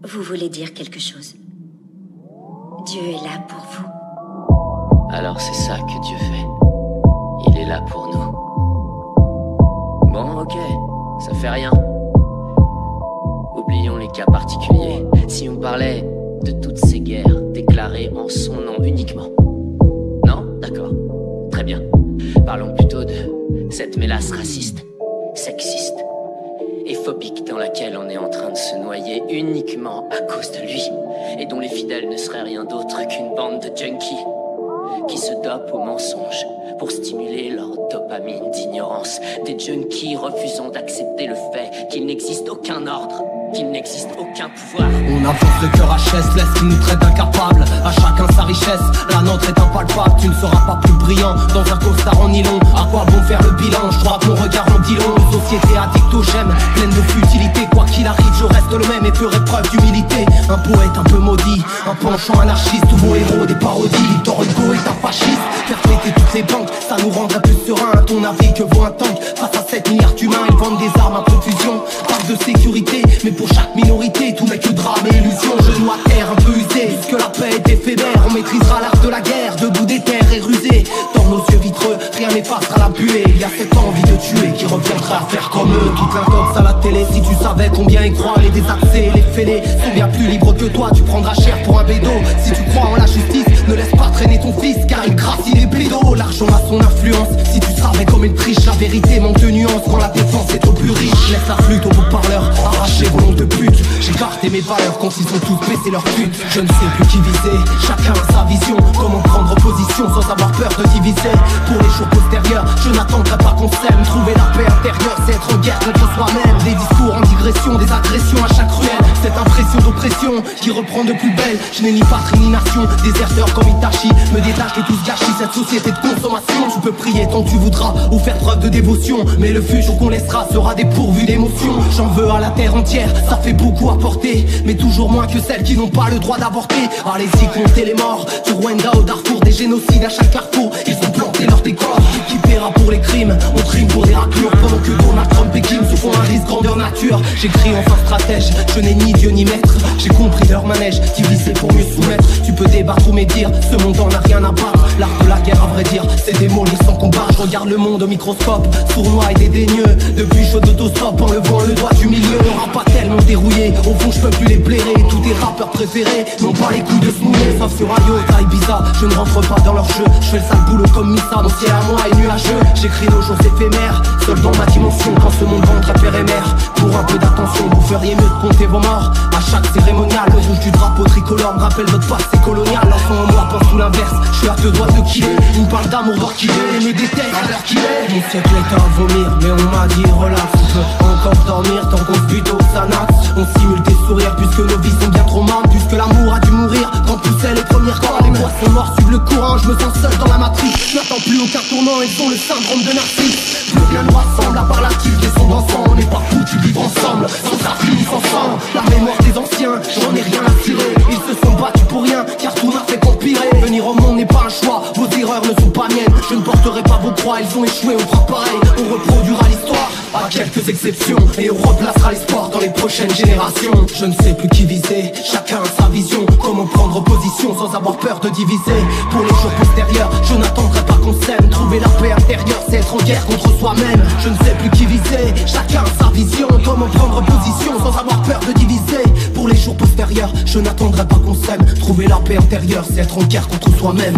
vous voulez dire quelque chose. Dieu est là pour vous. Alors c'est ça que Dieu fait. Il est là pour nous. Bon, ok, ça fait rien. Oublions les cas particuliers. Si on parlait de toutes ces guerres déclarées en son nom uniquement. Non? D'accord. Très bien. Parlons plutôt de cette mélasse raciste, sexiste et phobique dans laquelle on est en train de se noyer uniquement à cause de lui, et dont les fidèles ne seraient rien d'autre qu'une bande de junkies qui se dopent au mensonge pour stimuler leur dopamine d'ignorance. Des junkies refusant d'accepter le fait qu'il n'existe aucun ordre, qu'il n'existe aucun pouvoir. On avance le cœur HS, laisse qu'ils nous traitent d'incapables. À chacun sa richesse, la nôtre est impalpable. Tu ne seras pas plus brillant dans un costard en nylon. À quoi bon faire le bilan? Je crois que mon regard en dit long. Une société addict aux gemmes, pleine de futilité. Quoi qu'il arrive, je reste le même et ferai preuve d'humilité. Un poète un peu maudit, un penchant anarchiste. Tous vos héros des parodies. Victor Hugo est un fasciste. Faire péter toutes les banques, ça nous rendrait plus serein. À ton avis, que vaut un tank face à 7 milliards d'humains? Ils vendent des armes à profusion, parc de sécurité, mais pour chaque minorité, tout n'est que drame et illusion. Genoux à terre, un peu usé, puisque la paix est éphémère. On maîtrisera l'art de la guerre, debout des terres et rusés. Dans nos yeux vitreux, rien n'effacera la buée. Il y a cette envie de tuer qui reviendra à faire comme eux. Toute l'intox à la télé, si tu savais combien ils croient. Les désaxés, les fêlés sont bien plus libres que toi. Tu prendras cher pour un bédo. Si tu crois en la justice, ne laisse pas traîner ton fils, car il gracie les plaidos. L'argent a son influence, si tu savais comme il triche. La vérité manque de nuance quand la défense est au plus riche. Laisse la flûte au beau-parleur, arracher vos noms de pute. J'écartais mes valeurs quand ils ont tous baissé leur pute. Je ne sais plus qui viser, chacun a sa vision. Comment prendre position sans avoir peur de diviser. Pour les jours postérieurs, je n'attendrai pas qu'on s'aime. Trouver la paix intérieure, c'est être en guerre contre soi-même. Des discours en digression, des agressions à chaque ruelle. Cette impression d'oppression qui reprend de plus belle. Je n'ai ni patrie ni nation, déserteur comme Itachi. Me détache de tout ce gâchis, cette société de consommation. Tu peux prier tant que tu voudras ou faire preuve de dévotion, mais le futur qu'on laissera sera dépourvu d'émotion. J'en veux à la terre entière, ça fait beaucoup à porter, mais toujours moins que celles qui n'ont pas le droit d'avorter. Allez-y, comptez les morts, du Rwanda au Darfour, des génocides à chaque carrefour. Ils ont planté leur décor, qui paiera pour les crimes? On trime pour des raclures, pendant que Donald Trump et Kim se font un risque grandeur nature. J'écris enfin stratège, je n'ai ni dieu ni maître. J'ai compris leur manège, divisé pour mieux soumettre. Tu peux débattre ou médire, ce monde en a rien à battre. L'art de la guerre, à vrai dire, c'est démolir sans combat. Je regarde le monde au microscope, sournois et dédaigneux. Depuis chaud d'autostop, en levant le doigt du milieu. On aura pas tellement dérouillé, au fond je peux plus les blairer. Tous tes rappeurs préférés n'ont pas les coups de se mouiller. Sauf sur Ayo, taille bizarre, je ne rentre pas dans leur jeu. Je fais le sale boulot comme Missa, mon ciel à moi est nuageux. J'écris nos jours éphémères, seul dans ma dimension. Quand ce monde vendrait père et mère, pour un peu d'attention, vous feriez mieux de compter vos morts. À chaque cérémonial, le rouge du drapeau tricolore me rappelle votre passé colonial. L'enfant en moi pense tout l'inverse, je suis à 2 doigts de killer. Il me parle d'amour d'orchidée, et me déteste à l'heure qu'il est. Mon siècle est à vomir, mais on m'a dit relax. On peut encore dormir tant qu'on se bute au Xanax. On simule des sourires puisque nos vies sont bien trop mortes. Puisque l'amour a dû mourir quand poussaient les premières cordes. Les poissons morts suivent le courant, je me sens seul dans la matrice. Je n'attends plus aucun tournant, ils ont le syndrome de narcisse. Plus rien nous rassemble, à part la tige des sons d'ensemble. On n'est pas foutus vivre ensemble, sans ça finit sans sang. La mémoire des anciens, j'en ai rien à tirer. Ils se sont battus pour rien, car tout n'a fait qu'empirer. Venir au monde n'est pas un choix, vos erreurs ne sont pas miennes. Je ne porterai pas vos croix, ils ont échoué, on fera pareil. On reproduira l'histoire, à quelques exceptions. Et on replacera l'espoir dans les prochaines générations. Je ne sais plus qui viser, chacun a sa vision. Comment prendre position sans avoir peur de diviser. Pour les jours postérieurs, je n'attendrai pas qu'on s'aime. Trouver la paix intérieure, c'est être en guerre contre soi-même. Je ne sais plus qui viser, chacun a sa vision. Comment prendre position sans avoir peur de diviser. Pour les jours postérieurs, je n'attendrai pas qu'on s'aime. Trouver la paix intérieure, c'est être en guerre contre soi-même.